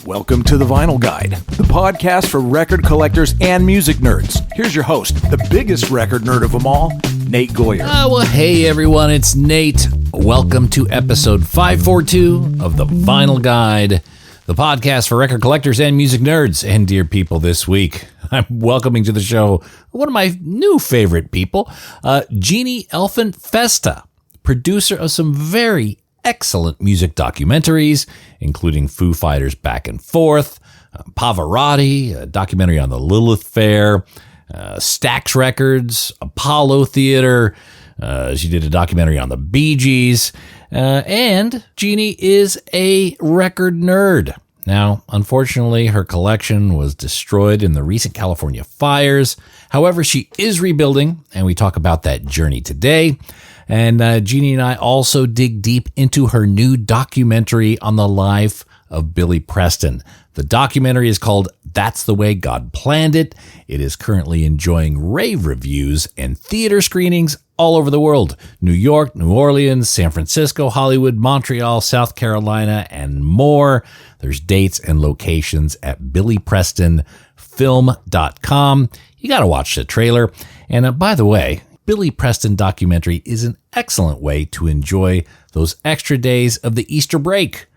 Welcome to The Vinyl Guide, the podcast for record collectors and music nerds. Here's your host, the biggest record nerd of them all, Nate Goyer. Hey everyone, it's Nate. Welcome to episode 542 of The Vinyl Guide, the podcast for record collectors and music nerds. And dear people, this week, I'm welcoming to the show one of my new favorite people, Jeanne Elfant Festa, producer of some very excellent music documentaries, including Foo Fighters Back and Forth, Pavarotti, a documentary on the Lilith Fair, Stax Records, Apollo Theater. She did a documentary on the Bee Gees, and Jeanne is a record nerd. Now, unfortunately, her collection was destroyed in the recent California fires. However, she is rebuilding, and we talk about that journey today. And Jeanne and I also dig deep into her new documentary on the life of Billy Preston. The documentary is called That's the Way God Planned It. It is currently enjoying rave reviews and theater screenings all over the world. New York, New Orleans, San Francisco, Hollywood, Montreal, South Carolina, and more. There's dates and locations at billyprestonfilm.com. You got to watch the trailer. And by the way, Billy Preston documentary is an excellent way to enjoy those extra days of the Easter break.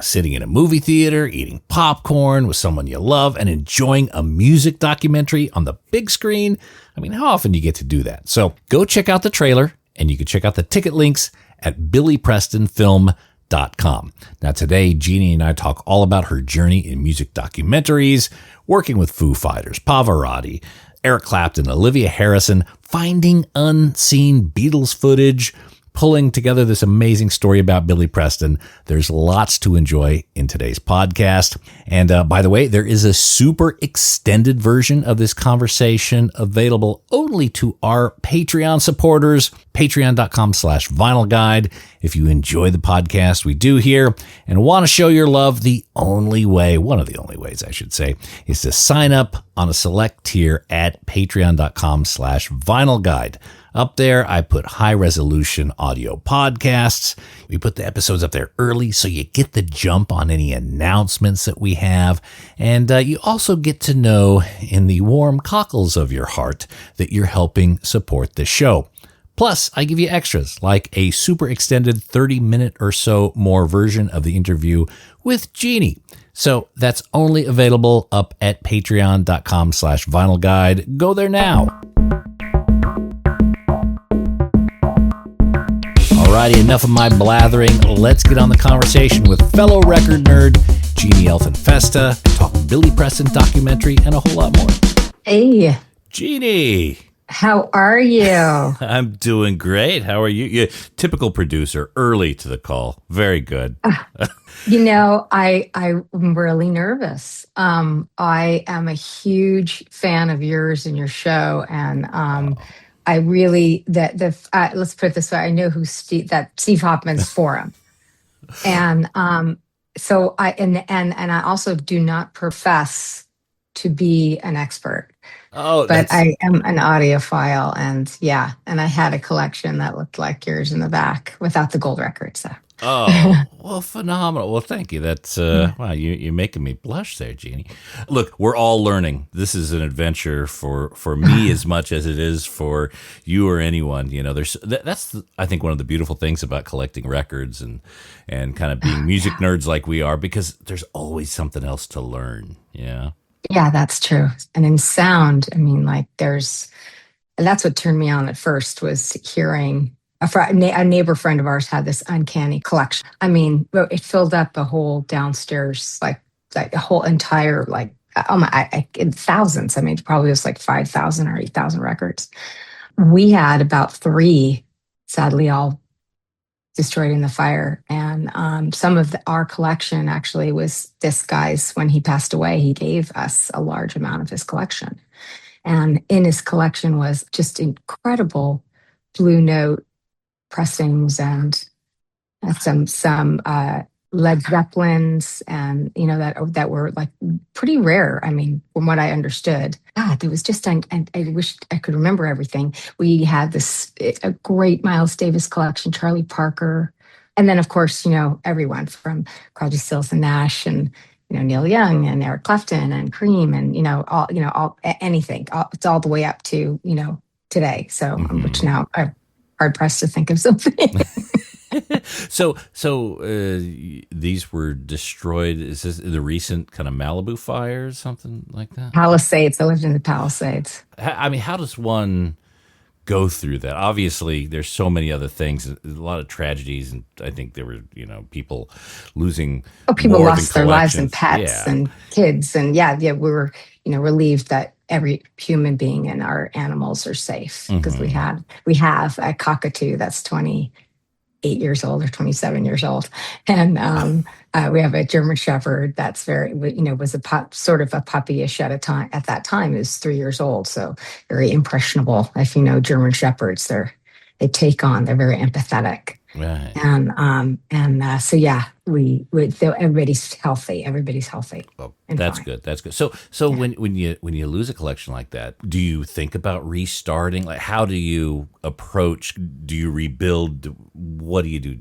Sitting in a movie theater, eating popcorn with someone you love, and enjoying a music documentary on the big screen. I mean, how often do you get to do that? So go check out the trailer, and you can check out the ticket links at billyprestonfilm.com. Now today, Jeanne and I talk all about her journey in music documentaries, working with Foo Fighters, Pavarotti, Eric Clapton, Olivia Harrison, finding unseen Beatles footage, pulling together this amazing story about Billy Preston. There's lots to enjoy in today's podcast. And by the way, there is a super extended version of this conversation available only to our Patreon supporters, patreon.com/vinylguide. If you enjoy the podcast we do here and want to show your love, the only way, one of the only ways I should say, is to sign up on a select tier at patreon.com/vinylguide. Up there, I put high-resolution audio podcasts. We put the episodes up there early so you get the jump on any announcements that we have. And you also get to know in the warm cockles of your heart that you're helping support the show. Plus, I give you extras like a super extended 30-minute or so more version of the interview with Jeanne. So that's only available up at patreon.com/vinylguide. Go there now. Alrighty, enough of my blathering. Let's get on the conversation with fellow record nerd Jeanne Elfant Festa, talk Billy Preston documentary, and a whole lot more. Hey. Jeanne. How are you? I'm doing great. How are you? Yeah, typical producer, early to the call. Very good. I'm really nervous. I am a huge fan of yours and your show, and I really let's put it this way. I know who Steve Hoffman's Forum, and so I also do not profess to be an expert. But I am an audiophile, and I had a collection that looked like yours in the back without the gold records. So. Oh, well, phenomenal. Well, thank you. That's, wow, you're making me blush there, Jeanne. Look, we're all learning. This is an adventure for me as much as it is for you or anyone. You know, that's I think one of the beautiful things about collecting records and kind of being music nerds like we are, because there's always something else to learn. Yeah. Yeah, that's true. And in sound, I mean, like that's what turned me on at first, was hearing a neighbor friend of ours had this uncanny collection. I mean, it filled up the whole downstairs, like the whole entire, in thousands. I mean, it probably was like 5,000 or 8,000 records. We had about 3, sadly, all destroyed in the fire. And some of our collection actually was this guy's. When he passed away, he gave us a large amount of his collection. And in his collection was just incredible Blue Note pressings and some Led Zeppelins, and that were like pretty rare. I mean, from what I understood, there was just I wish I could remember everything. We had a great Miles Davis collection, Charlie Parker, And then, of course, everyone from Crosby, Stills and Nash, and Neil Young and Eric Clapton and Cream, and anything. It's all the way up to today. So, which now I'm hard pressed to think of something. So these were destroyed. Is this the recent kind of Malibu fires, something like that? Palisades. I lived in the Palisades. I mean, how does one go through that? Obviously, there's so many other things, a lot of tragedies, and I think there were, people losing. Oh, people more lost than their lives and collections. pets and kids, and we were, relieved that every human being and our animals are safe, because we have a cockatoo that's 28 years old or 27 years old, and we have a German Shepherd that's very, was sort of a puppyish at that time, is 3 years old, so very impressionable. If you know German Shepherds, they're very empathetic. Right. And so everybody's healthy. Everybody's healthy. Well, that's good. That's good. So when you lose a collection like that, do you think about restarting? Like, how do you approach? Do you rebuild? What do you do?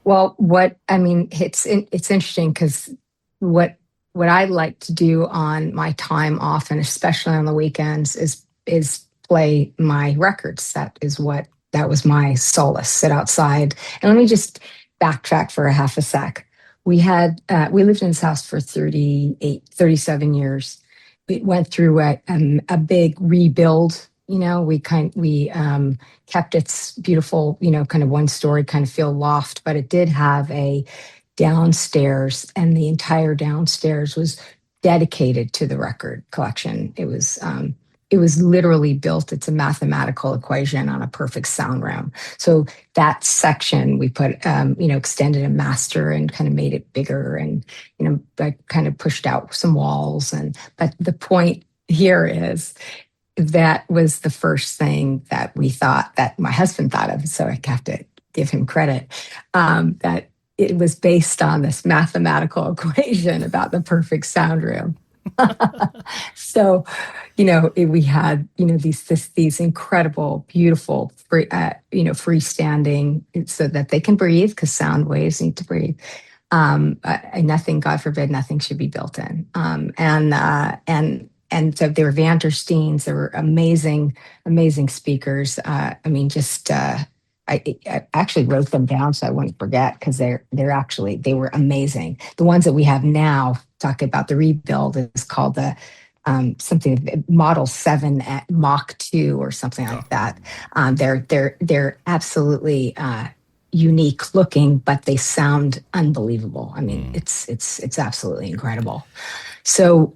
Well, it's interesting, because what I like to do on my time off, and especially on the weekends, is play my records. That was my solace. Sit outside. And let me just backtrack for a half a sec. We lived in this house for 37 years. We went through a big rebuild. We kept its beautiful, kind of one-story kind of feel loft, but it did have a downstairs, and the entire downstairs was dedicated to the record collection. It was literally built. It's a mathematical equation on a perfect sound room. So that section we put, extended a master and kind of made it bigger, and, I kind of pushed out some walls. But the point here is that was the first thing that my husband thought of. So I have to give him credit, that it was based on this mathematical equation about the perfect sound room. So, we had, these incredible, beautiful, freestanding, so that they can breathe, because sound waves need to breathe. Nothing, God forbid, nothing should be built in. And so there were Van der Steens. There were amazing, amazing speakers. I actually wrote them down so I wouldn't forget, because they were amazing. The ones that we have now, talking about the rebuild, is called the something Model 7 at Mach 2 or something like that. They're absolutely unique looking, but they sound unbelievable. I mean, it's absolutely incredible. So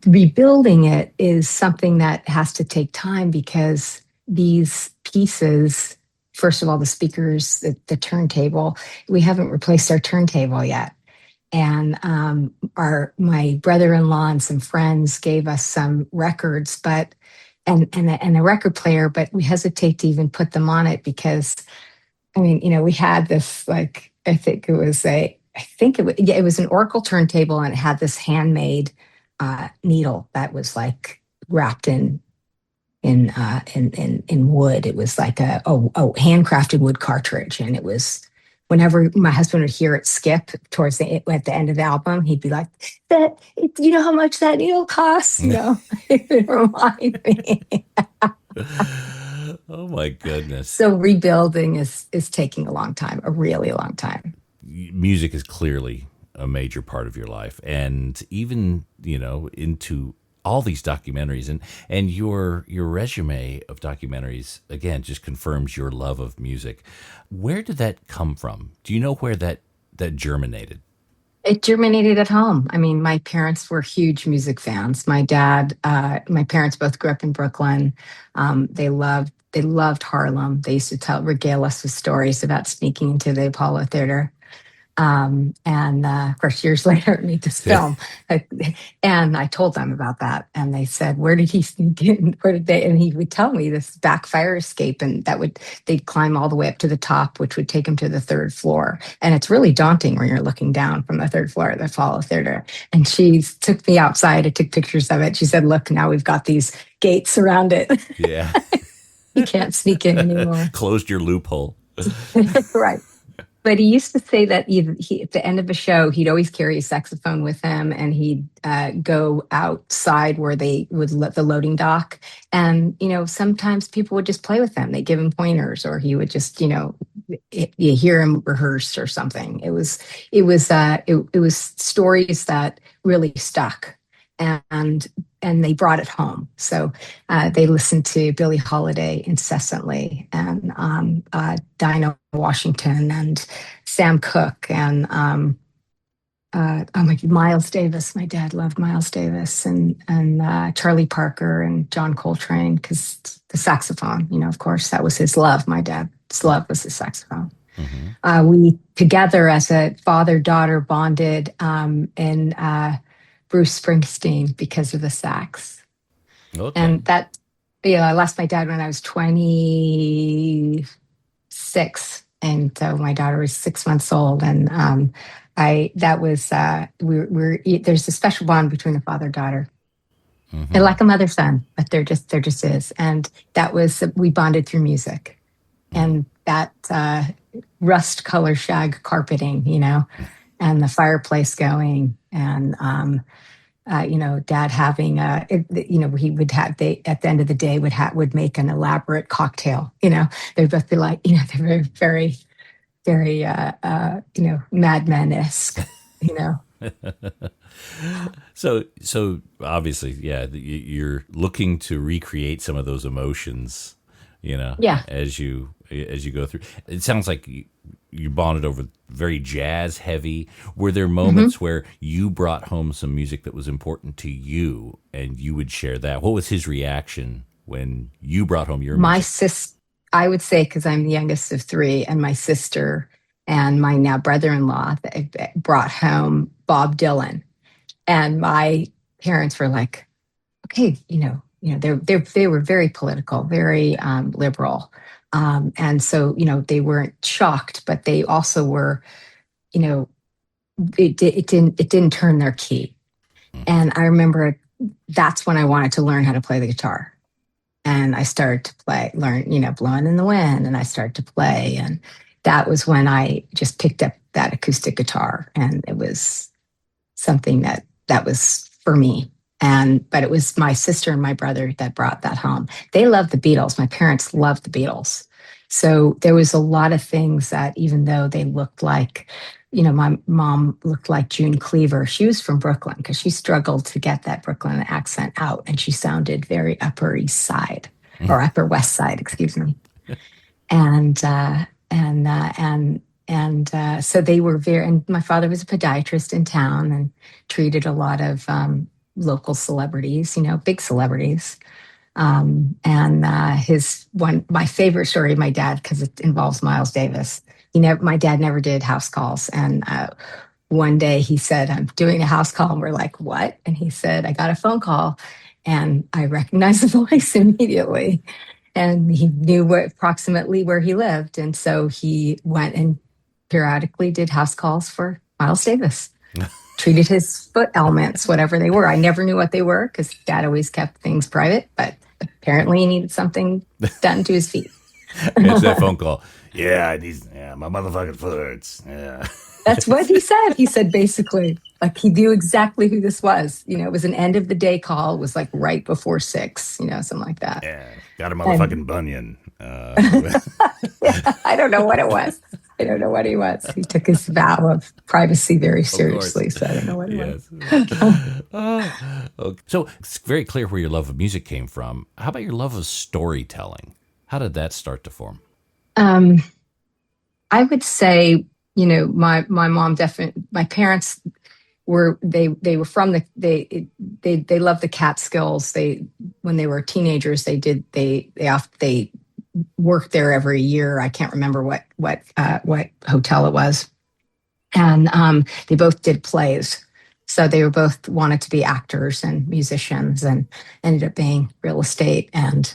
rebuilding it is something that has to take time, because these pieces, first of all, the speakers, the turntable, we haven't replaced our turntable yet. And my brother-in-law and some friends gave us some records, and a record player, but we hesitate to even put them on it, because, we had this, like, it was an Oracle turntable, and it had this handmade needle that was like wrapped in wood. It was like a handcrafted wood cartridge, and it was, whenever my husband would hear it skip at the end of the album, he'd be like, you know how much that needle costs? It would remind me. Oh my goodness. So rebuilding is taking a long time, a really long time. Music is clearly a major part of your life, and even, into all these documentaries, and your resume of documentaries, again, just confirms your love of music. Where did that come from? Do you know where that germinated? It germinated at home. My parents were huge music fans. My parents both grew up in Brooklyn. They loved Harlem. They used to regale us with stories about sneaking into the Apollo Theater. Of course, years later, I made this film, and I told them about that, and they said, "Where did he sneak in? Where did they?" And he would tell me this back fire escape, and they'd climb all the way up to the top, which would take them to the third floor, and it's really daunting when you're looking down from the third floor of the Apollo Theater. And she took me outside. I took pictures of it. She said, "Look, now we've got these gates around it. Yeah, you can't sneak in anymore. Closed your loophole." Right. But he used to say that at the end of a show, he'd always carry a saxophone with him, and he'd go outside where they would let the loading dock. And sometimes people would just play with him. They give him pointers, or he would just you hear him rehearse or something. It was stories that really stuck, and they brought it home. So they listened to Billie Holiday incessantly, and Dinah Washington, and Sam Cooke, and oh my, Miles Davis. My dad loved Miles Davis, and Charlie Parker and John Coltrane, because the saxophone. Of course, that was his love. My dad's love was the saxophone. Mm-hmm. We together as a father-daughter bonded in Bruce Springsteen because of the sax. Okay. And that, I lost my dad when I was 26, and my daughter was 6 months old. And there's a special bond between a father-daughter. Mm-hmm. They're like a mother-son, but there just is. And that was, we bonded through music, and that rust color shag carpeting, and the fireplace going, and Dad having he would have, at the end of the day would make an elaborate cocktail. They'd both be like, they're very, very, Mad Men-esque. So obviously, yeah, you're looking to recreate some of those emotions, yeah, as you go through. It sounds like you bonded over very jazz heavy. Were there moments mm-hmm. where you brought home some music that was important to you and you would share that? What was his reaction when you brought home your music? I would say, because I'm the youngest of three, and my sister and my now brother-in-law brought home Bob Dylan. And my parents were like, okay, they were very political, very liberal. And so, they weren't shocked, but they also were, it didn't turn their key. And I remember that's when I wanted to learn how to play the guitar. And I started to learn, Blowing in the Wind, and I started to play. And that was when I just picked up that acoustic guitar. And it was something that was for me. But it was my sister and my brother that brought that home. They loved the Beatles. My parents loved the Beatles. So there was a lot of things that, even though they looked like, my mom looked like June Cleaver. She was from Brooklyn, because she struggled to get that Brooklyn accent out, and she sounded very Upper East Side, or Upper West Side, excuse me. And so they were very. And my father was a podiatrist in town and treated a lot of local celebrities, big celebrities. My favorite story of my dad, because it involves Miles Davis. My dad never did house calls. And one day he said, I'm doing a house call. And we're like, what? And he said, I got a phone call, and I recognized the voice immediately. And he knew approximately where he lived. And so he went and periodically did house calls for Miles Davis. Treated his foot ailments, whatever they were. I never knew what they were, because Dad always kept things private, but apparently he needed something done to his feet. Answer that phone call. Yeah, my motherfucking foot hurts. Yeah. That's what he said. He said, basically, like, he knew exactly who this was. It was an end of the day call. It was like right before 6, something like that. Yeah, got a motherfucking bunion. Yeah, I don't know what it was. I don't know what he was. He took his vow of privacy very seriously, so I don't know what it was. Okay. So it's very clear where your love of music came from. How about your love of storytelling? How did that start to form? I would say, my mom definitely, my parents were from they loved the Catskills. When they were teenagers, they worked there every year. I can't remember what hotel it was. And they both did plays. So they were both wanted to be actors and musicians, and ended up being real estate and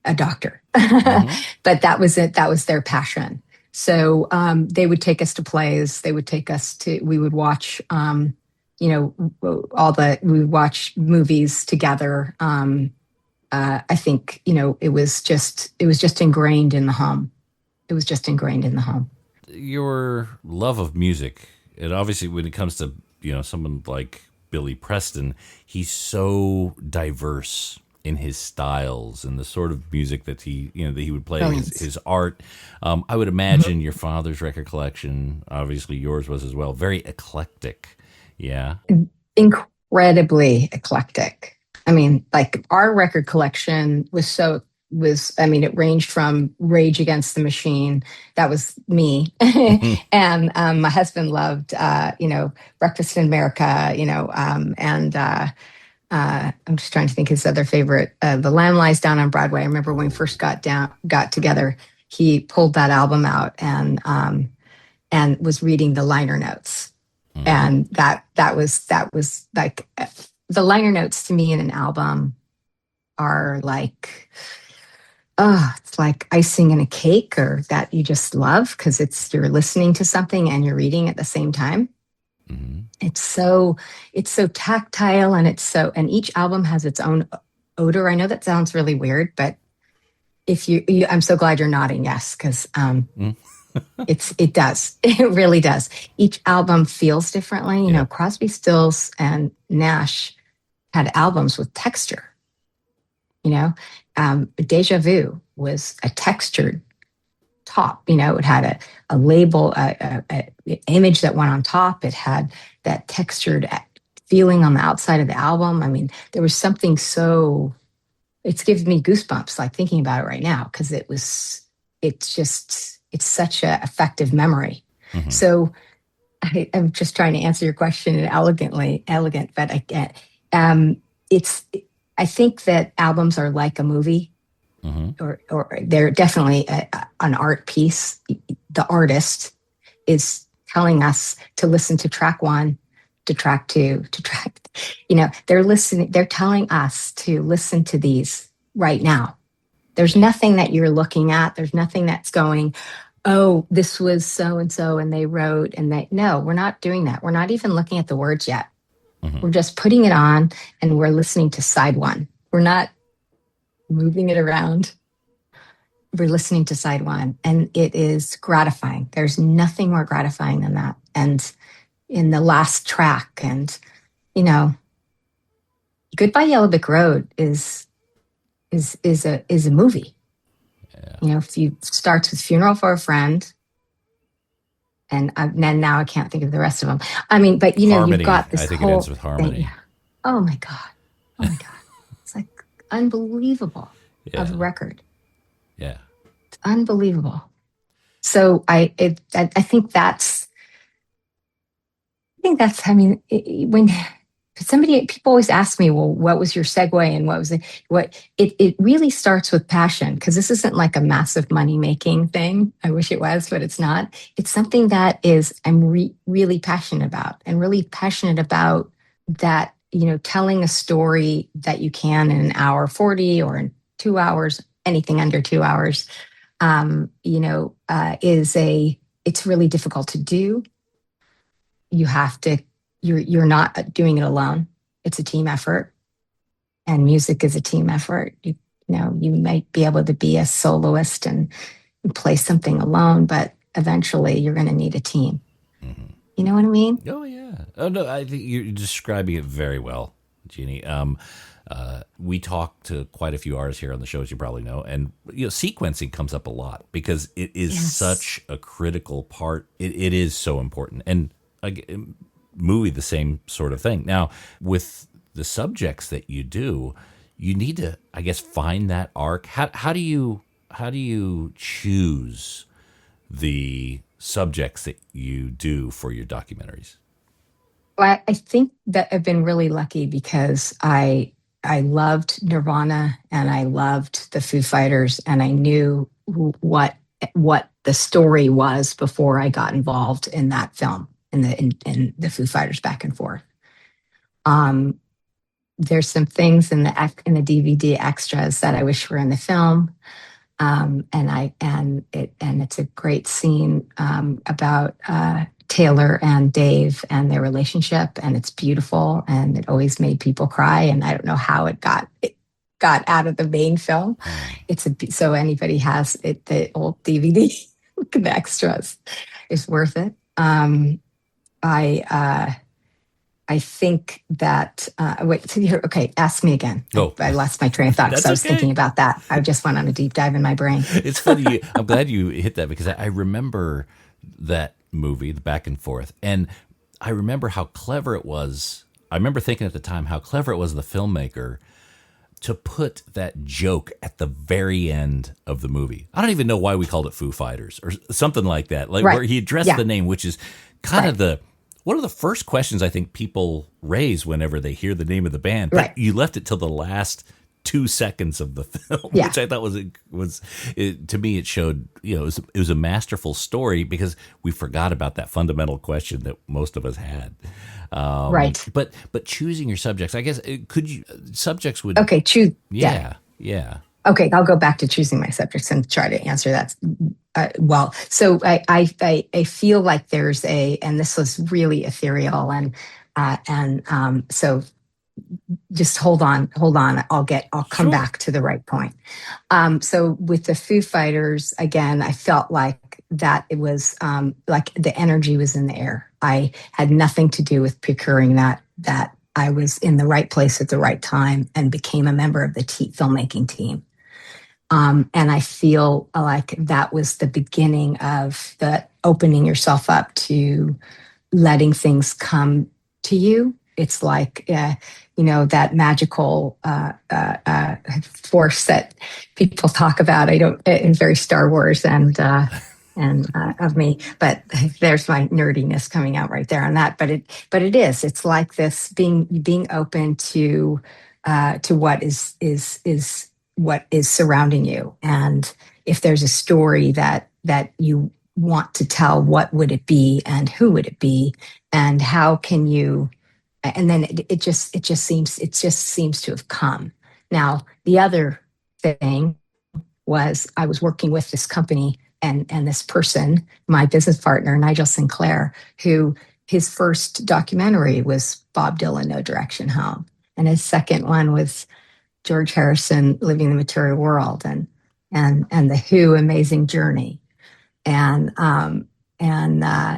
a doctor. Mm-hmm. But that was it. That was their passion. So they would take us to plays. We would watch, we would watch movies together. I think, it was just ingrained in the home. It was just ingrained in the home. your love of music? And obviously, when it comes to someone like Billy Preston, he's so diverse in his styles and the sort of music that he would play, his art. I would imagine your father's record collection, obviously yours was as well, very eclectic. Yeah. Incredibly eclectic. I mean, like our record collection it ranged from Rage Against the Machine. That was me. And my husband loved, Breakfast in America, I'm just trying to think his other favorite, The Lamb Lies Down on Broadway. I remember when we first got together, he pulled that album out and was reading the liner notes. And that was like the liner notes to me in an album are like, it's like icing in a cake, or that you just love because you're listening to something and you're reading at the same time. Mm-hmm. It's so tactile, and and each album has its own odor. I know that sounds really weird, but if I'm so glad you're nodding yes, because it does. It really does. Each album feels differently. You know, Crosby, Stills, and Nash had albums with texture. Deja Vu was a textured top. It had a label, a image that went on top. It had that textured feeling on the outside of the album. I mean, there was something it's giving me goosebumps, like thinking about it right now, because it's such an effective memory. Mm-hmm. So I'm just trying to answer your question in elegant, but I can't. I think that albums are like a movie, mm-hmm. or they're definitely an art piece. The artist is telling us to listen to track 1, to track 2, to track. They're telling us to listen to these right now. There's nothing that you're looking at. There's nothing that's going, oh, this was so and so, and they wrote, and no, we're not doing that. We're not even looking at the words yet. Mm-hmm. We're just putting it on and we're listening to side 1. We're not moving it around. We're listening to side 1, and it is gratifying. There's nothing more gratifying than that. And in the last track, and Goodbye Yellow Brick Road is a movie. Yeah. If you starts with Funeral for a Friend. And then now I can't think of the rest of them. I mean, but Harmony, you've got this. I think it ends with Harmony. Thing. Oh my God! It's like unbelievable of a record. Yeah, it's unbelievable. So I think that's. I mean, when people always ask me, well, what was your segue and what was it really starts with passion, because this isn't like a massive money-making thing. I wish it was, but it's not. It's something that I'm really passionate about, and really passionate about that, telling a story that you can in an hour 40 or in 2 hours, anything under 2 hours, it's really difficult to do. You have to, you're not doing it alone. It's a team effort, and music is a team effort. You might be able to be a soloist and play something alone, but eventually you're going to need a team. Mm-hmm. You know what I mean? Oh yeah. Oh no, I think you're describing it very well, Jeanne. We talk to quite a few artists here on the show, as you probably know, and sequencing comes up a lot because it is such a critical part. It is so important, and movie, the same sort of thing. Now, with the subjects that you do, you need to, I guess, find that arc. How do you choose the subjects that you do for your documentaries? Well, I think that I've been really lucky because I loved Nirvana and I loved the Foo Fighters, and I knew what the story was before I got involved in that film. In the Foo Fighters Back and Forth. There's some things in the DVD extras that I wish were in the film, and it's a great scene about Taylor and Dave and their relationship, and it's beautiful, and it always made people cry, and I don't know how it got out of the main film. So anybody has it, the old DVD, the extras. is worth it. I think that wait. So okay, ask me again. Oh. I lost my train of thought because I was thinking about that. I just went on a deep dive in my brain. It's funny. I'm glad you hit that because I remember that movie, the Back and Forth, and I remember how clever it was. I remember thinking at the time how clever it was, the filmmaker, to put that joke at the very end of the movie. I don't even know why we called it Foo Fighters or something like that, like where he addressed the name, which is kind of one of the first questions I think people raise whenever they hear the name of the band. But you left it till the last 2 seconds of the film, which I thought was to me, it showed, it was a masterful story because we forgot about that fundamental question that most of us had. But choosing your subjects, I guess, subjects would. Okay. Choose. Yeah. Okay. I'll go back to choosing my subjects and try to answer that. Well, so I feel like there's and this was really ethereal and so just hold on. I'll come back to the right point. So with the Foo Fighters, again, I felt like that it was like the energy was in the air. I had nothing to do with procuring that I was in the right place at the right time and became a member of the filmmaking team. And I feel like that was the beginning of the opening yourself up to letting things come to you. It's like, that magical force that people talk about. In very Star Wars and of me, but there's my nerdiness coming out right there on that. But it is. It's like this being open to what is what is surrounding you, and if there's a story that you want to tell, what would it be, and who would it be, and how can you? And then it just seems to have come. Now, the other thing was I was working with this company and this person, my business partner, Nigel Sinclair, who his first documentary was Bob Dylan, No Direction Home. And his second one was George Harrison, Living the Material World, and the Who, Amazing Journey.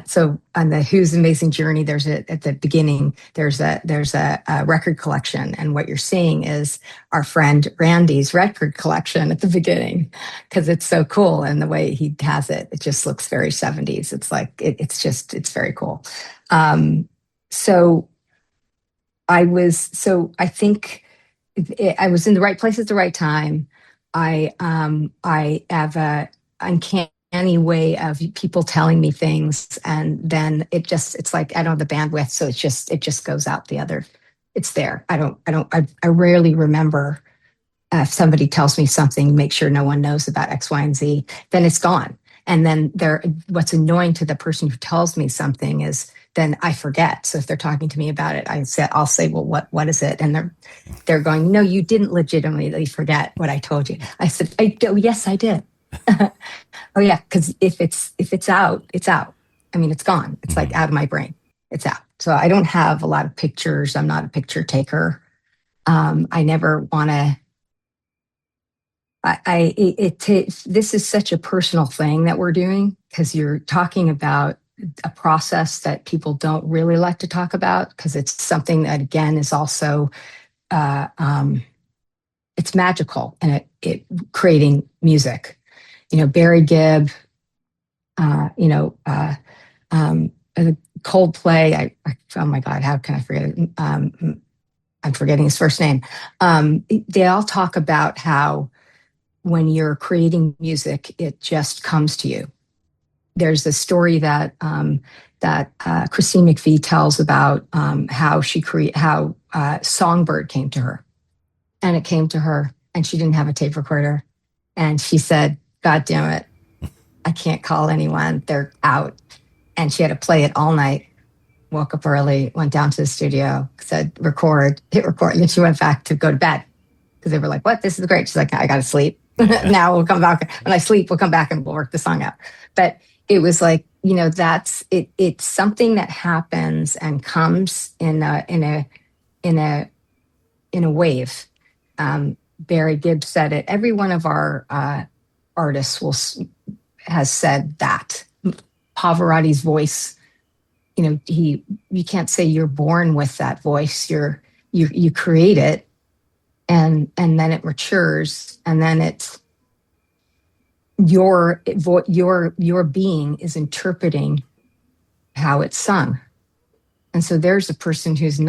So on the Who's Amazing Journey, at the beginning, there's a record collection. And what you're seeing is our friend Randy's record collection at the beginning, because it's so cool. And the way he has it just looks very 70s. It's like, it's very cool. So I think I was in the right place at the right time. I have a uncanny way of people telling me things, and then it's like I don't have the bandwidth, so it just goes out the other. It's there. I rarely remember if somebody tells me something, make sure no one knows about X, Y, and Z, then it's gone. And then what's annoying to the person who tells me something is then I forget. So if they're talking to me about it, I'll say, well, what is it? And they're going, no, you didn't legitimately forget what I told you. I said, yes, I did. Oh yeah, because if it's out, it's out. I mean, it's gone. It's like out of my brain. It's out. So I don't have a lot of pictures. I'm not a picture taker. I never want to. This is such a personal thing that we're doing, because you're talking about a process that people don't really like to talk about, because it's something that, again, is also it's magical, and it creating music. Barry Gibb, Coldplay. Oh my God, how can I forget it? I'm forgetting his first name. They all talk about how when you're creating music, it just comes to you. There's a story that Christine McVie tells about how Songbird came to her, and it came to her, and she didn't have a tape recorder, and she said, "God damn it, I can't call anyone; they're out." And she had to play it all night. Woke up early, went down to the studio, said, hit record, and then she went back to go to bed, because they were like, "What? This is great." She's like, "I got to sleep." Now we'll come back. When I sleep, we'll come back and we'll work the song out. But it was like, that's it. It's something that happens and comes in a wave. Barry Gibb said it. Every one of our artists has said that. Pavarotti's voice, you can't say you're born with that voice. You create it, and then it matures, and then it's your being is interpreting how it's sung. And so there's a person who's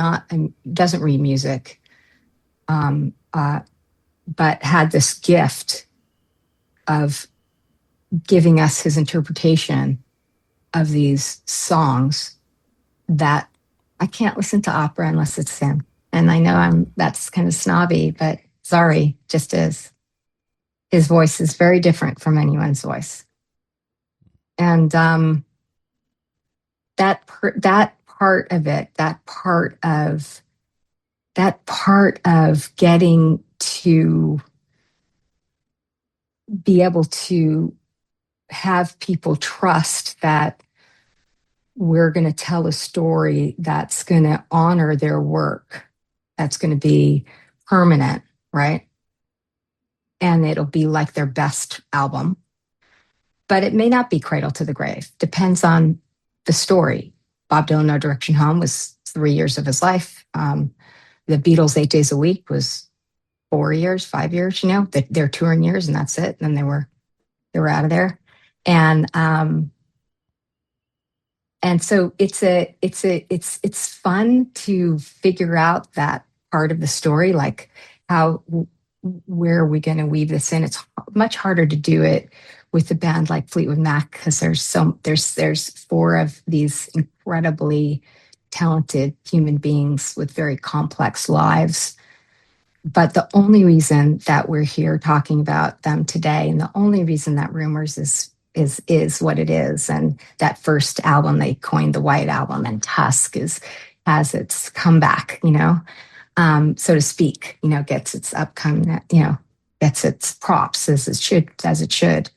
doesn't read music, but had this gift of giving us his interpretation of these songs that I can't listen to opera unless it's him. And I know that's kind of snobby, but sorry, just is. His voice is very different from anyone's voice. And that part of it, that part of getting to be able to have people trust that we're going to tell a story that's going to honor their work, that's going to be permanent, right? And it'll be like their best album. But it may not be Cradle to the Grave. Depends on the story. Bob Dylan, No Direction Home was 3 years of his life. The Beatles, 8 Days a Week was 4 years, 5 years, their touring years, and that's it. And then they were out of there. And so it's fun to figure out that part of the story, like where are we going to weave this in? It's much harder to do it with a band like Fleetwood Mac, because there's four of these incredibly talented human beings with very complex lives. But the only reason that we're here talking about them today, and the only reason that Rumors is what it is, and that first album they coined the White Album, and Tusk has its comeback, so to speak, gets its upcoming, gets its props as it should,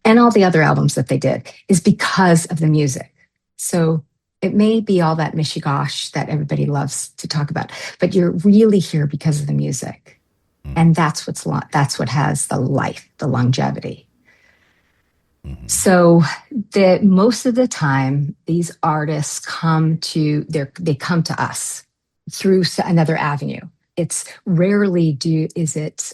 and all the other albums that they did is because of the music. So it may be all that mishigosh that everybody loves to talk about, but you're really here because of the music, and that's what has the life, the longevity. Mm-hmm. So most of the time, these artists come to us through another avenue. It's rarely is it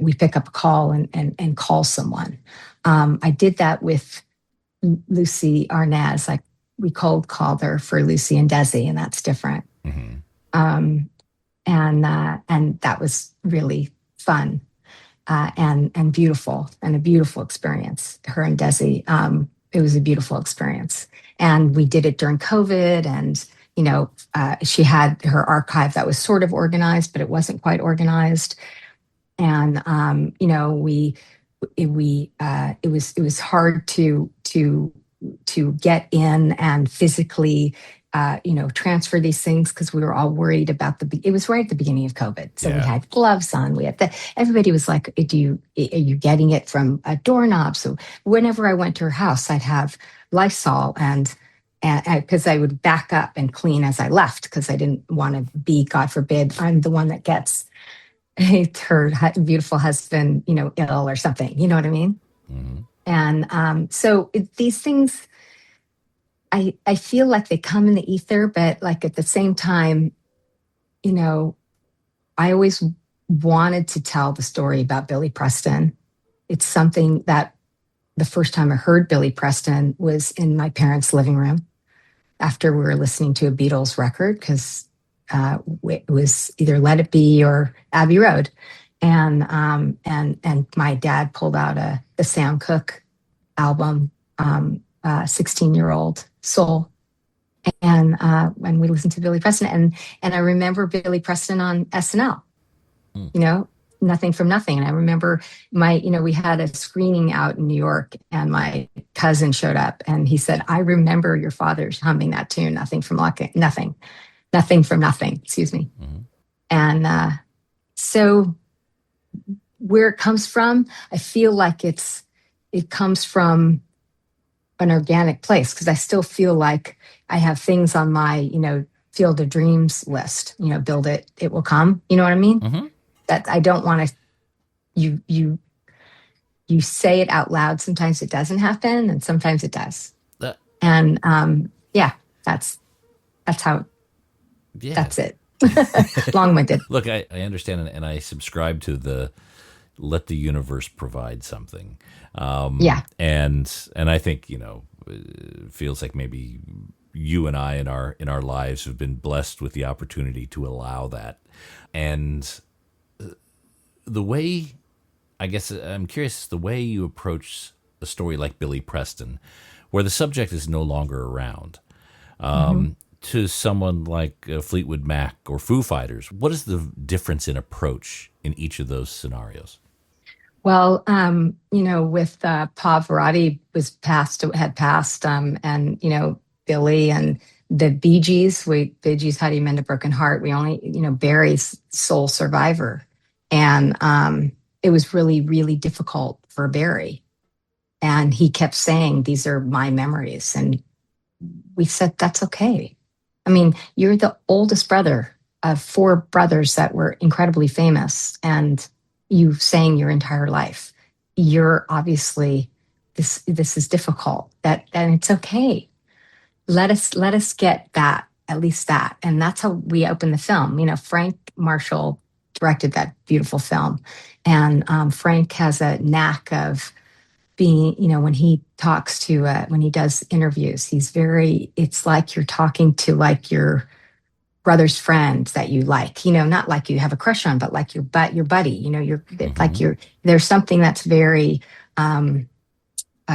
we pick up a call and call someone. I did that with Lucy Arnaz. Like, we cold called her for Lucy and Desi, and that's different. Mm-hmm. And that was really fun. And beautiful, and a beautiful experience. Her and Desi, it was a beautiful experience. And we did it during COVID, and she had her archive that was sort of organized, but it wasn't quite organized. And it was hard to get in and physically transfer these things, because we were all worried about it was right at the beginning of COVID. So we had gloves on. Everybody was like, are you getting it from a doorknob? So whenever I went to her house, I'd have Lysol and because I would back up and clean as I left, because I didn't want to be, God forbid, I'm the one that gets her beautiful husband, ill or something. You know what I mean? Mm-hmm. And so these things, I feel like they come in the ether, but like at the same time, I always wanted to tell the story about Billy Preston. It's something that the first time I heard Billy Preston was in my parents' living room after we were listening to a Beatles record, because it was either Let It Be or Abbey Road. And my dad pulled out the Sam Cooke album, 16-Year-Old Soul. And when we listened to Billy Preston, and I remember Billy Preston on SNL, Nothing from Nothing. And I remember we had a screening out in New York, and my cousin showed up, and he said, I remember your father's humming that tune, Nothing from Nothing, excuse me. Mm-hmm. And so where it comes from, I feel like it comes from an organic place, because I still feel like I have things on my, Field of Dreams list, build it, it will come. You know what I mean? Mm-hmm. That I don't want to, you you say it out loud, sometimes it doesn't happen, and sometimes it does. That, And yeah, that's how. yeah. That's it. Long-winded. Look, I understand, and I subscribe to the let the universe provide something. Yeah. And I think, it feels like maybe you and I in our lives have been blessed with the opportunity to allow that. And the way, I guess I'm curious, the way you approach a story like Billy Preston, where the subject is no longer around, to someone like Fleetwood Mac or Foo Fighters, what is the difference in approach in each of those scenarios? Well, with Pavarotti had passed, and Billy and the Bee Gees, Bee Gees, How Do You Mend a Broken Heart? We only, Barry's sole survivor, and it was really, really difficult for Barry, and he kept saying, "These are my memories," and we said, "That's okay." I mean, you're the oldest brother of four brothers that were incredibly famous, and you sang your entire life. You're obviously this is difficult. And it's okay. Let us get that, at least that. And that's how we open the film. Frank Marshall directed that beautiful film. And Frank has a knack of being, when he talks to when he does interviews, it's like you're talking to like your brother's friend that you like, not like you have a crush on, but like your buddy, there's something that's very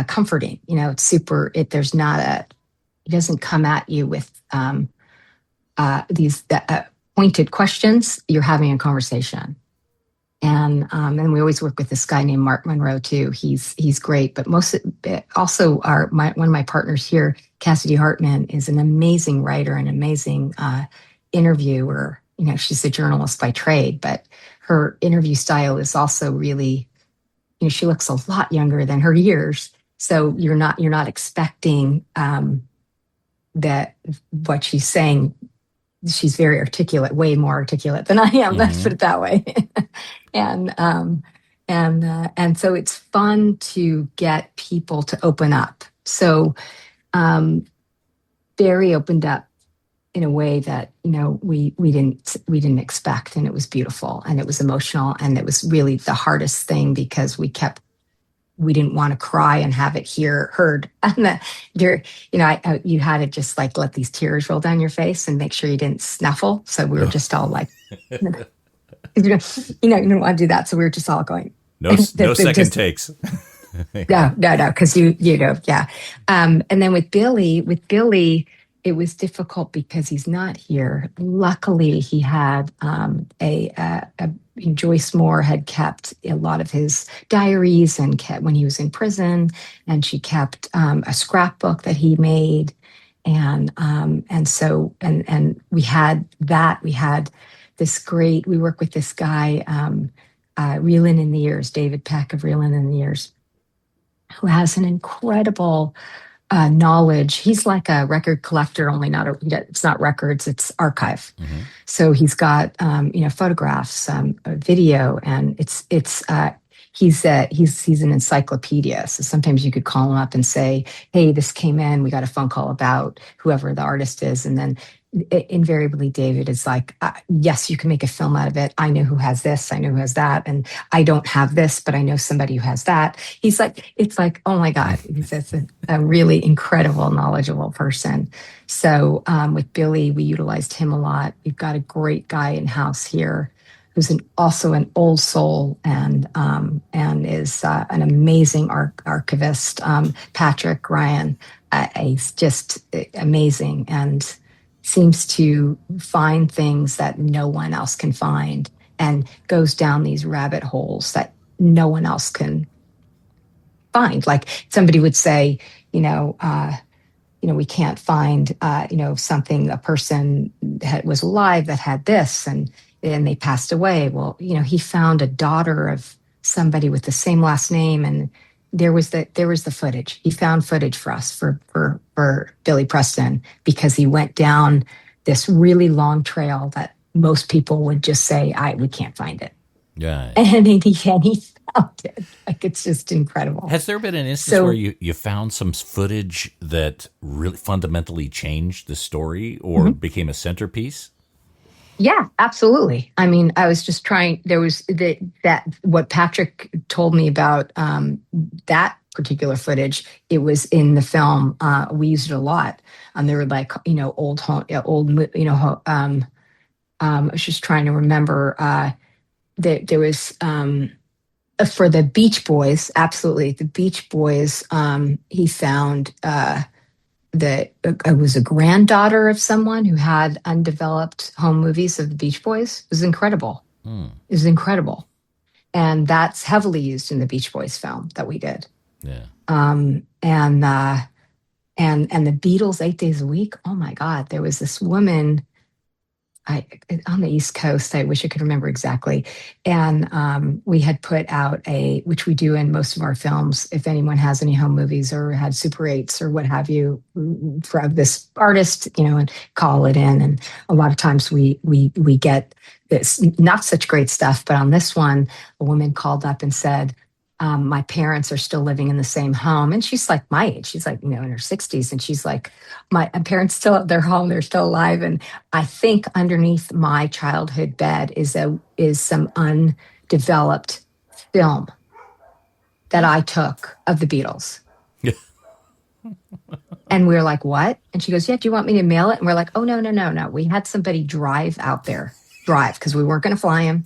comforting, it's super, it doesn't come at you with these pointed questions. You're having a conversation. And we always work with this guy named Mark Monroe too. He's great, but also one of my partners here, Cassidy Hartman, is an amazing writer and amazing interviewer. She's a journalist by trade, but her interview style is also really, she looks a lot younger than her years. So you're not expecting that what she's saying. She's very articulate, way more articulate than I am. Let's put it that way. And so it's fun to get people to open up. So Barry opened up in a way that we didn't expect, and it was beautiful and it was emotional, and it was really the hardest thing because we didn't want to cry and have it heard. And you had to just like let these tears roll down your face and make sure you didn't snuffle. So we were just all like, you didn't want to do that. So we were just all going, no second takes. No, because yeah. And then with Billy, it was difficult because he's not here. Luckily, he had Joyce Moore had kept a lot of his diaries and kept when he was in prison, and she kept a scrapbook that he made, and so we had that. We had this great. We work with this guy, Reelin' in the Years, David Peck of Reelin' in the Years, who has an incredible knowledge. He's like a record collector, only it's not records, it's archive. Mm-hmm. So he's got photographs, video, and he's an encyclopedia. So sometimes you could call him up and say, "Hey, this came in. We got a phone call about whoever the artist is," and then invariably David is like, "Yes, you can make a film out of it. I know who has this. I know who has that, and I don't have this, but I know somebody who has that." He's like, it's like, oh my God, he's a really incredible, knowledgeable person. So with Billy, we utilized him a lot. We've got a great guy in house here who's also an old soul and is an amazing archivist, Patrick Ryan. He's just amazing and seems to find things that no one else can find and goes down these rabbit holes that no one else can find. Like somebody would say, we can't find, something, a person was alive that had this and they passed away. Well, he found a daughter of somebody with the same last name, and there was the footage. He found footage for us for Billy Preston because he went down this really long trail that most people would just say, we can't find it. Yeah. And he did. Like, it's just incredible. Has there been an instance where you found some footage that really fundamentally changed the story or became a centerpiece? Yeah, absolutely. I mean, I was just trying. There was that what Patrick told me about that particular footage. It was in the film. We used it a lot. There were like old home, old I was just trying to remember that there was for the Beach Boys. Absolutely, the Beach Boys. He found. That I was a granddaughter of someone who had undeveloped home movies of the Beach Boys. It was incredible. It was incredible. And that's heavily used in the Beach Boys film that we did. Yeah. And the Beatles 8 days a week. Oh my God. There was this woman on the East Coast. I wish I could remember exactly. And we had put out which we do in most of our films, if anyone has any home movies or had Super 8s or what have you, for this artist, and call it in. And a lot of times we get this not such great stuff, but on this one, a woman called up and said, my parents are still living in the same home. And she's like my age. She's like, in her 60s. And she's like, my parents still have their home. They're still alive. And I think underneath my childhood bed is some undeveloped film that I took of the Beatles. And we were like, what? And she goes, yeah, do you want me to mail it? And we're like, oh, no. We had somebody drive out there, because we weren't going to fly him.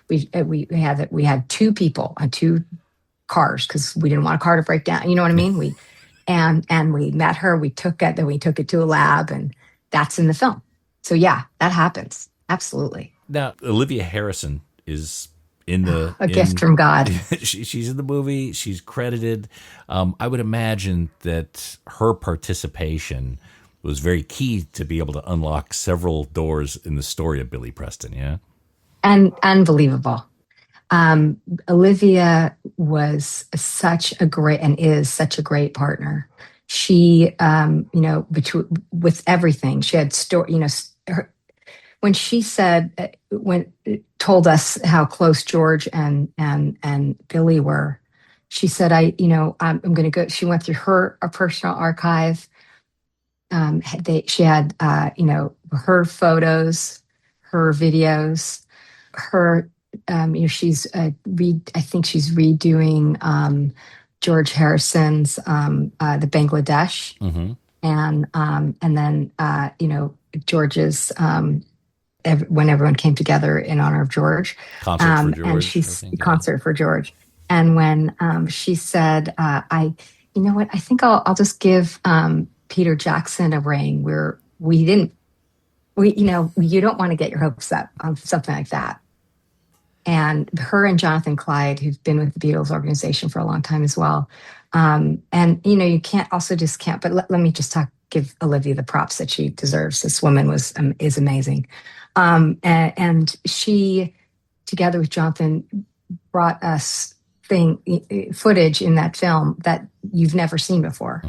We had two people on two cars because we didn't want a car to break down. You know what I mean? We met her. We took it. Then we took it to a lab, and that's in the film. So yeah, that happens. Absolutely. Now, Olivia Harrison is in gift from God. She's in the movie. She's credited. I would imagine that her participation was very key to be able to unlock several doors in the story of Billy Preston. Yeah, and unbelievable. Olivia was such a great partner. She, with everything, she had when she said, told us how close George and Billy were, she said, I'm going to go. She went through her personal archive. She had, her photos, her videos, her. She's I think she's redoing George Harrison's the Bangladesh, and then George's when everyone came together in honor of George, concert for George, and she's concert for George. And when she said, I think I'll just give Peter Jackson a ring. You don't want to get your hopes up on something like that. And her and Jonathan Clyde, who've been with the Beatles organization for a long time as well. And you can't, but let me just give Olivia the props that she deserves. This woman is amazing. And she, together with Jonathan, brought us footage in that film that you've never seen before,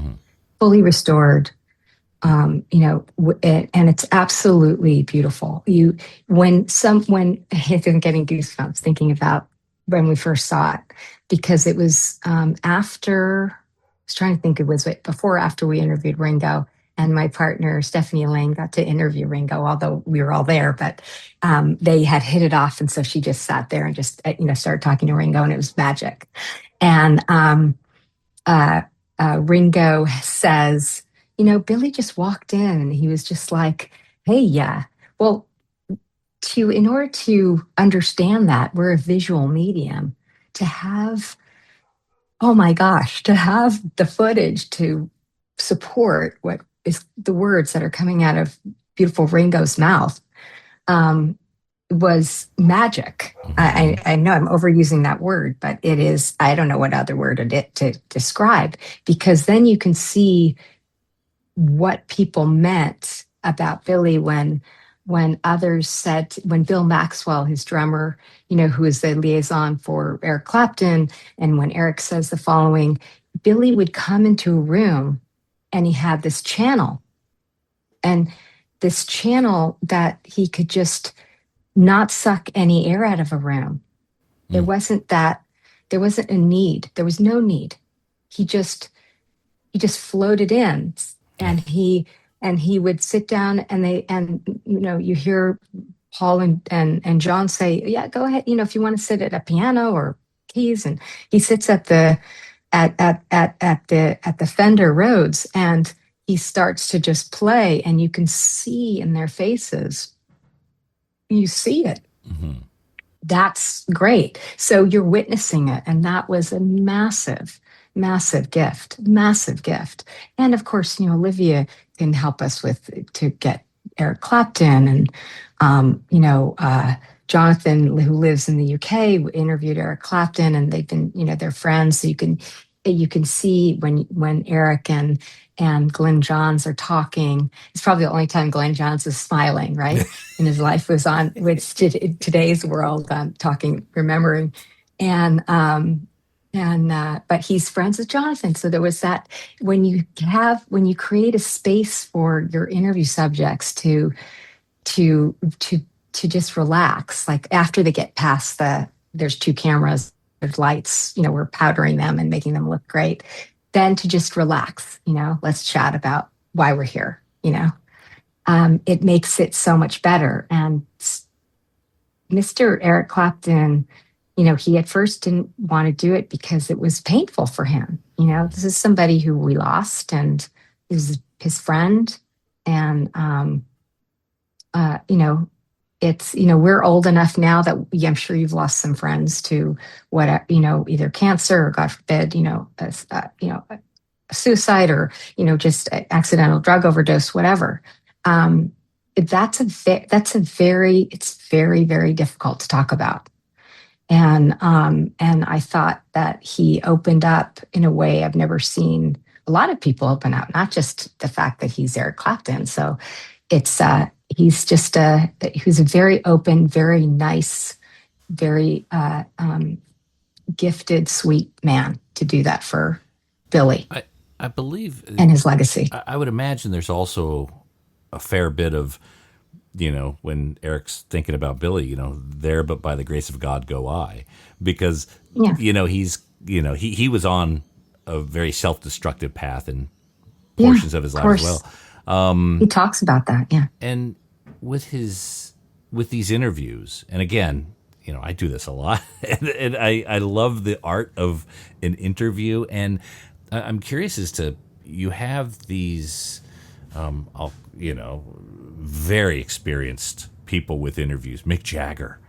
fully restored. And it's absolutely beautiful. I'm getting goosebumps thinking about when we first saw it, because it was after. I was trying to think, it was before or after we interviewed Ringo, and my partner Stephanie Lane got to interview Ringo, although we were all there. But they had hit it off, and so she just sat there and just started talking to Ringo, and it was magic. And Ringo says, Billy just walked in and he was just like, hey, yeah. Well, in order to understand that, we're a visual medium. To have the footage to support what is the words that are coming out of beautiful Ringo's mouth was magic. I know I'm overusing that word, but it is, I don't know what other word to describe, because then you can see what people meant about Billy when others said, when Bill Maxwell, his drummer, who is the liaison for Eric Clapton, and when Eric says the following, Billy would come into a room and he had this channel, and this channel that he could just not suck any air out of a room. It wasn't that There wasn't a need. There was no need. He just floated in, and he would sit down, and you hear Paul and John say, yeah, go ahead, if you want to sit at a piano or keys, and he sits at the Fender Rhodes, and he starts to just play, and you can see in their faces, you see it. Mm-hmm. That's great. So you're witnessing it, and that was a massive gift. And of course, Olivia can help us to get Eric Clapton, and Jonathan, who lives in the UK, interviewed Eric Clapton, and they've been, they're friends. So you can see when Eric and Glenn Johns are talking. It's probably the only time Glenn Johns is smiling, right? And his life was on with today's world, remembering, but he's friends with Jonathan. So there was that, when you create a space for your interview subjects to just relax, like after they get past there's 2 cameras, there's lights, we're powdering them and making them look great, then to just relax, let's chat about why we're here, it makes it so much better. And Mr. Eric Clapton, he at first didn't want to do it because it was painful for him. This is somebody who we lost, and is his friend. And, it's, we're old enough now that I'm sure you've lost some friends to what, either cancer or, God forbid, a suicide, or, just accidental drug overdose, whatever. It's very, very difficult to talk about. And I thought that he opened up in a way I've never seen a lot of people open up, not just the fact that he's Eric Clapton. So it's, he's a very open, very nice, very gifted, sweet man to do that for Billy. I believe, and his legacy. I would imagine there's also a fair bit of, when Eric's thinking about Billy, there, but by the grace of God go I, because, he was on a very self-destructive path in portions of his life as well. He talks about that. Yeah. And with these interviews, and again, I do this a lot, and I love the art of an interview, and I'm curious as to, you have these, very experienced people with interviews. Mick Jagger,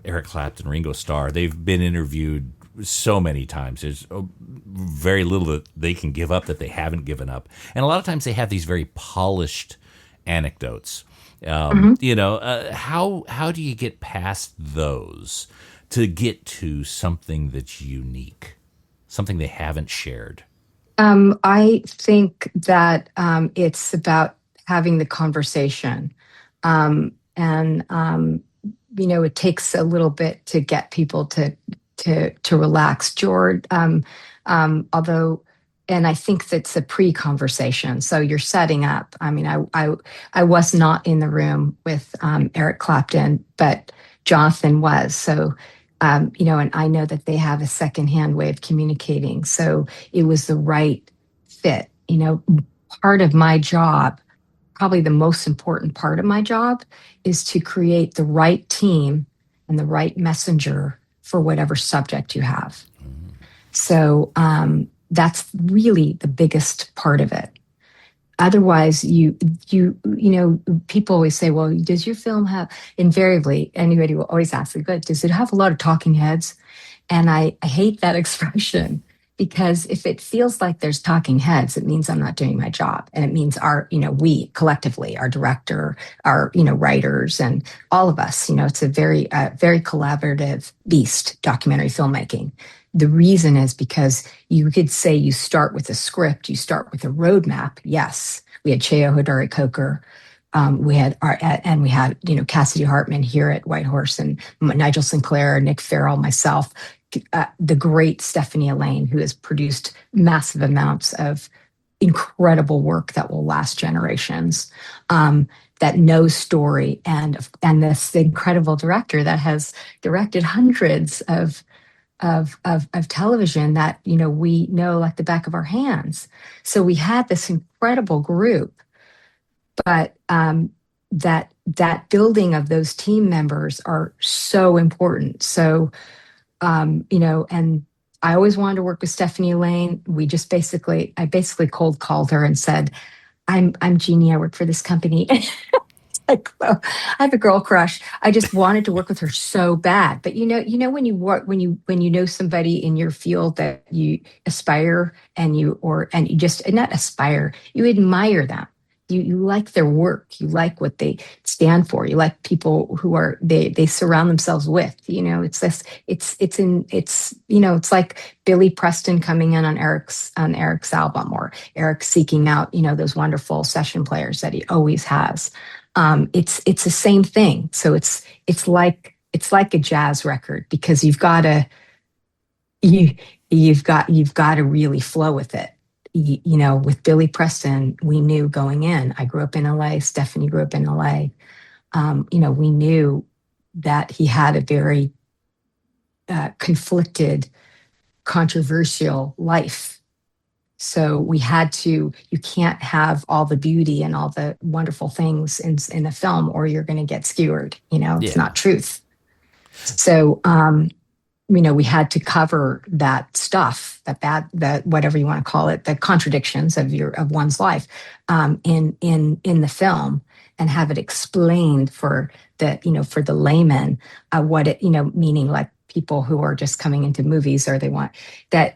Eric Clapton, Ringo Starr. They've been interviewed so many times. There's very little that they can give up that they haven't given up. And a lot of times they have these very polished anecdotes. How do you get past those to get to something that's unique, something they haven't shared? I think that it's about having the conversation. It takes a little bit to get people to relax. George, although, and I think that's a pre-conversation. So you're setting up. I mean, I was not in the room with Eric Clapton, but Jonathan was. So, and I know that they have a secondhand way of communicating. So it was the right fit. Part of my job, probably the most important part of my job, is to create the right team and the right messenger for whatever subject you have. So that's really the biggest part of it. Otherwise, people always say, well, does your film have, invariably, anybody will always ask, does it have a lot of talking heads? And I hate that expression, because if it feels like there's talking heads, it means I'm not doing my job. And it means we collectively, our director, our, writers, and all of us, it's a very, very collaborative beast, documentary filmmaking. The reason is because you could say you start with a script, you start with a roadmap. Yes, we had Cheo Hodari Coker, we had Cassidy Hartman here at Whitehorse, and Nigel Sinclair, Nick Farrell, myself, the great Stephanie Elaine, who has produced massive amounts of incredible work that will last generations, that knows story, and this incredible director that has directed hundreds of of television that, we know like the back of our hands. So we had this incredible group, but that building of those team members are so important. So, and I always wanted to work with Stephanie Lane. I basically cold called her and said, I'm Jeannie. I work for this company. Like, well, I have a girl crush. I just wanted to work with her so bad. But when you work, when you know somebody in your field that you aspire and you just not aspire, you admire them. You like their work. You like what they stand for. You like people who are they surround themselves with. It's this. It's like Billy Preston coming in on Eric's album, or Eric seeking out those wonderful session players that he always has. It's the same thing. So it's like a jazz record, because you've got to really flow with it. With Billy Preston, we knew going in. I grew up in LA. Stephanie grew up in LA. We knew that he had a very conflicted, controversial life. So you can't have all the beauty and all the wonderful things in a film, or you're going to get skewered. It's not truth. So, we had to cover that stuff, that whatever you want to call it, the contradictions of one's life, in the film, and have it explained for the layman, what it, meaning like people who are just coming into movies, or they want that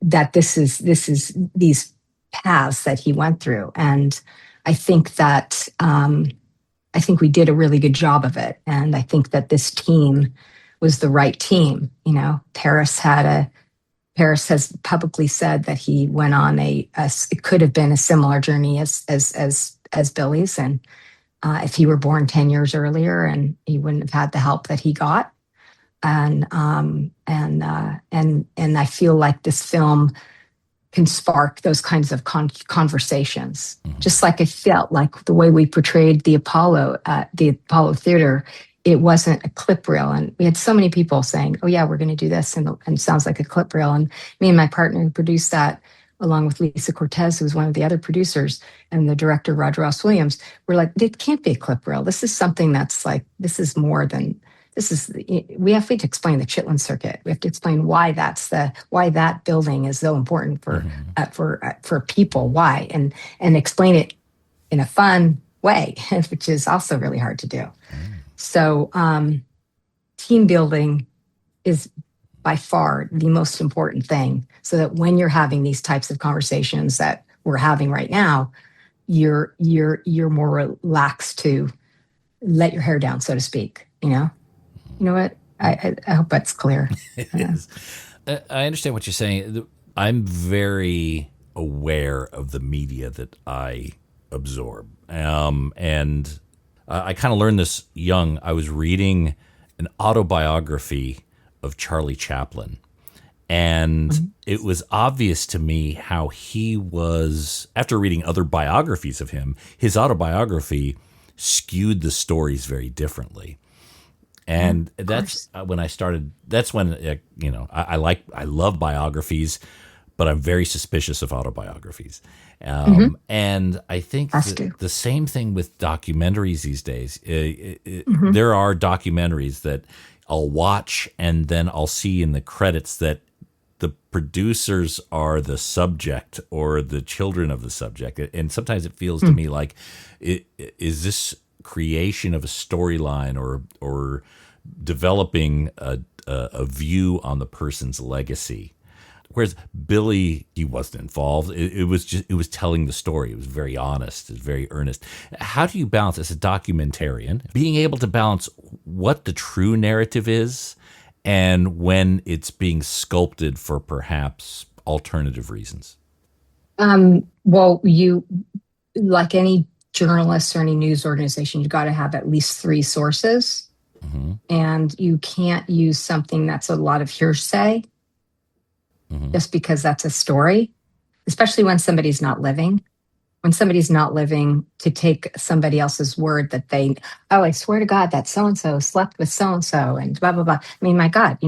this is these paths that he went through. And I think that, we did a really good job of it. And I think that this team was the right team. Paris has publicly said that he went on it could have been a similar journey as Billy's. And if he were born 10 years earlier, and he wouldn't have had the help that he got. And I feel like this film can spark those kinds of conversations. Mm-hmm. Just like I felt like the way we portrayed the Apollo at the Apollo Theater, it wasn't a clip reel. And we had so many people saying, "Oh yeah, we're going to do this," and it sounds like a clip reel. And me and my partner who produced that, along with Lisa Cortez, who was one of the other producers, and the director Roger Ross Williams, were like, "It can't be a clip reel. This is something that's like, this is more than." We have to explain the Chitlin circuit. We have to explain why that building is so important for people. Why, and explain it in a fun way, which is also really hard to do. So, team building is by far the most important thing. So that when you're having these types of conversations that we're having right now, you're more relaxed to let your hair down, so to speak. You know what? I hope that's clear. It is. I understand what you're saying. I'm very aware of the media that I absorb. And I kind of learned this young. I was reading an autobiography of Charlie Chaplin. And it was obvious to me how he was, after reading other biographies of him, his autobiography skewed the stories very differently. And that's when I started. That's when I love biographies, but I'm very suspicious of autobiographies. And I think the same thing with documentaries these days. There are documentaries that I'll watch, and then I'll see in the credits that the producers are the subject or the children of the subject, and sometimes it feels to me like, is this creation of a storyline or developing a view on the person's legacy? Whereas Billy, he wasn't involved. It was telling the story. It was very honest. It was very earnest. How do you balance, as a documentarian, being able to balance what the true narrative is and when it's being sculpted for perhaps alternative reasons? Well, you, like any journalist or any news organization, you've got to have at least 3 sources. And you can't use something that's a lot of hearsay just because that's a story, especially when somebody's not living. when somebody's not living, to take somebody else's word that they, oh, I swear to God that so and so slept with so and blah blah blah. I mean, my God,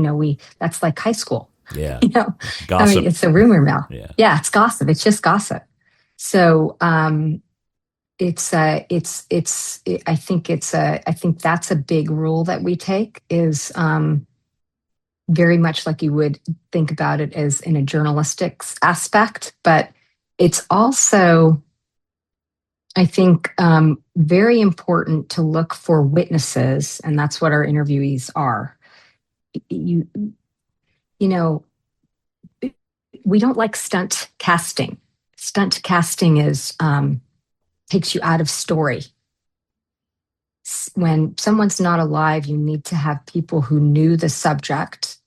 that's like high school. Yeah. You know, I Gossip. mean, it's a rumor mill. Yeah. Yeah, it's gossip. It's just gossip. So I think that's a big rule that we take, is very much like you would think about it as in a journalistic aspect, but it's also, I think, very important to look for witnesses, and that's what our interviewees are. You, you know, we don't like stunt casting. Stunt casting is takes you out of story. When someone's not alive, you need to have people who knew the subject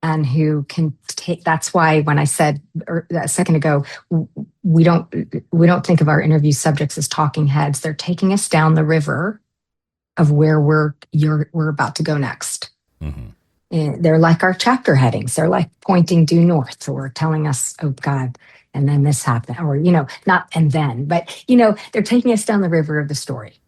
and who can take. That's why when I said a second ago, we don't think of our interview subjects as talking heads. They're taking us down the river of where we're about to go next. Mm-hmm. They're like our chapter headings. They're like pointing due north, or telling us, oh God, and then this happened, or not and then, but they're taking us down the river of the story.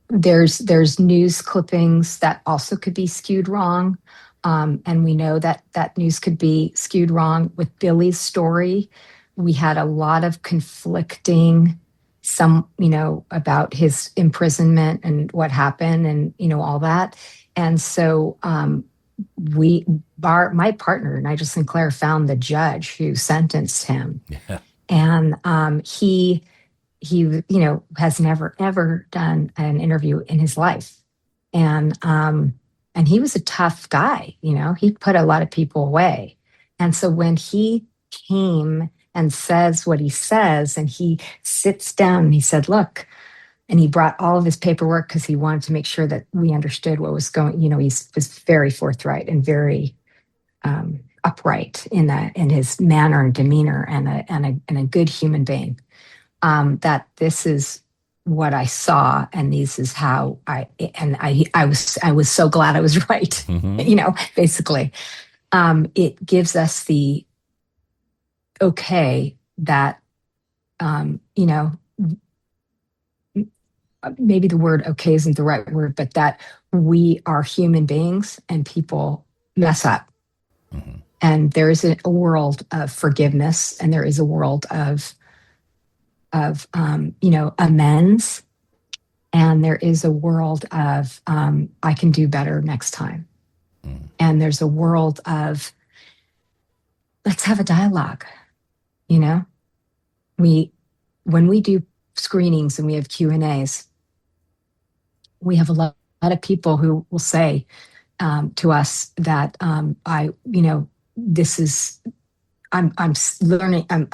There's news clippings that also could be skewed wrong. And we know that news could be skewed wrong. With Billy's story, we had a lot of conflicting, about his imprisonment and what happened, and all that. And so my partner, Nigel Sinclair, found the judge who sentenced him. Yeah. And he has never ever done an interview in his life. And he was a tough guy, he put a lot of people away. And so when he came and says what he says, and he sits down and he said, look, and he brought all of his paperwork because he wanted to make sure that we understood what was going, he was very forthright and very upright in his manner and demeanor, and a good human being. That this is what I saw, and this is how I was so glad I was right. Mm-hmm. Basically, it gives us the okay that, maybe the word okay isn't the right word, but that we are human beings and people mess up. Mm-hmm. And there is a world of forgiveness, and there is a world of amends, and there is a world of I can do better next time. Mm. And there's a world of let's have a dialogue. When we do screenings and we have Q&As, we have a lot of people who will say to us that this is I'm learning. I'm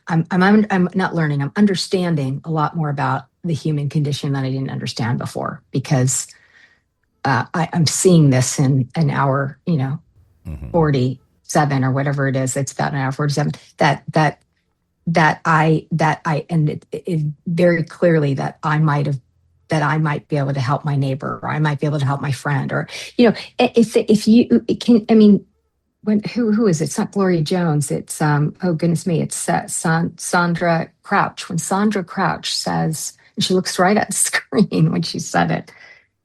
not learning. I'm understanding a lot more about the human condition that I didn't understand before, because I'm seeing this in an hour, mm-hmm. 47 or whatever it is. It's about an hour 47. And it very clearly that I might be able to help my neighbor, or I might be able to help my friend, or if you can. I mean. Who is it? It's not Gloria Jones. It's oh goodness me! It's Sandra Crouch. When Sandra Crouch says, and she looks right at the screen when she said it.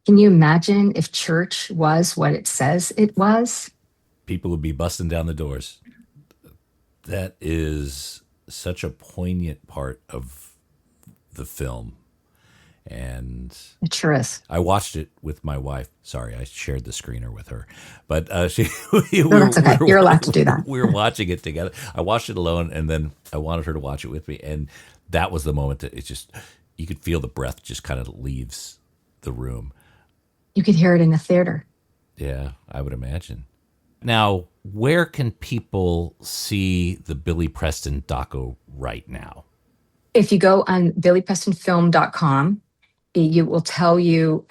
Can you imagine if church was what it says it was? People would be busting down the doors. That is such a poignant part of the film. And it sure is. I watched it with my wife. Sorry, I shared the screener with her, but that's okay. You're allowed to do that. We were watching it together. I watched it alone, and then I wanted her to watch it with me. And that was the moment that you could feel the breath just kind of leaves the room. You could hear it in the theater. Yeah, I would imagine. Now, where can people see the Billy Preston doco right now? If you go on billyprestonfilm.com, it will tell you,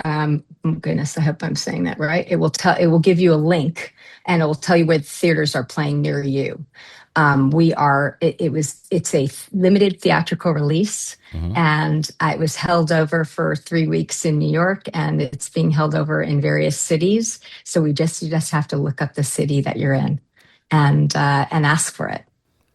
goodness, I hope I'm saying that right. It will give you a link, and it will tell you where the theaters are playing near you. It's a limited theatrical release, mm-hmm. and it was held over for 3 weeks in New York, and it's being held over in various cities. So you just have to look up the city that you're in, and ask for it.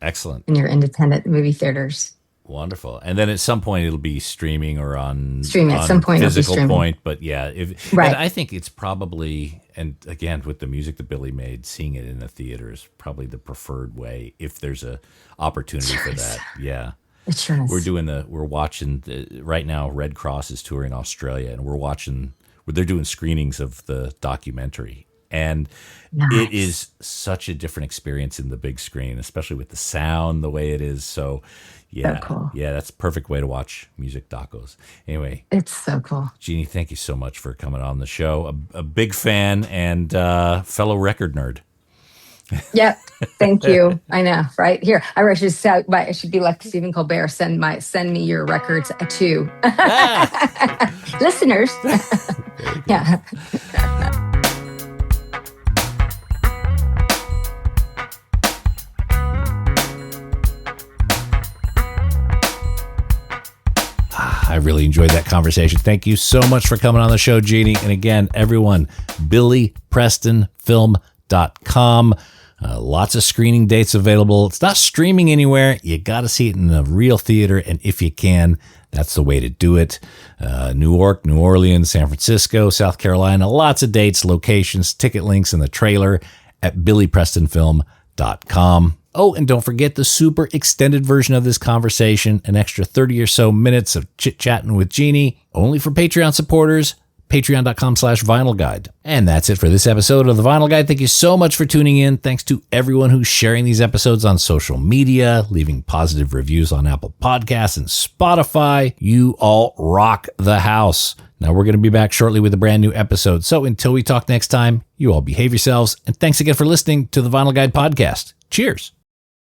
Excellent. In your independent movie theaters. Wonderful. And then at some point it'll be streaming or on At some point physical it'll be point. But yeah, right. And I think it's probably, and again, with the music that Billy made, seeing it in the theater is probably the preferred way if there's a opportunity for that. Yeah. It sure is. We're watching right now. Red Cross is touring Australia, and they're doing screenings of the documentary. And It is such a different experience in the big screen, especially with the sound, the way it is. So, yeah, so cool. Yeah, that's a perfect way to watch music docos. Anyway, it's so cool. Jeannie, thank you so much for coming on the show. A big fan and fellow record nerd. Yep. Thank you. I know, right? Here, I should be like Stephen Colbert. Send me your records too, listeners. Yeah. I really enjoyed that conversation. Thank you so much for coming on the show, Jeannie. And again, everyone, BillyPrestonFilm.com. Lots of screening dates available. It's not streaming anywhere. You got to see it in a real theater. And if you can, that's the way to do it. New York, New Orleans, San Francisco, South Carolina. Lots of dates, locations, ticket links in the trailer at BillyPrestonFilm.com. Oh, and don't forget the super extended version of this conversation, an extra 30 or so minutes of chit-chatting with Jeannie, only for Patreon supporters, patreon.com/Vinyl Guide. And that's it for this episode of The Vinyl Guide. Thank you so much for tuning in. Thanks to everyone who's sharing these episodes on social media, leaving positive reviews on Apple Podcasts and Spotify. You all rock the house. Now we're going to be back shortly with a brand new episode. So until we talk next time, you all behave yourselves. And thanks again for listening to The Vinyl Guide podcast. Cheers.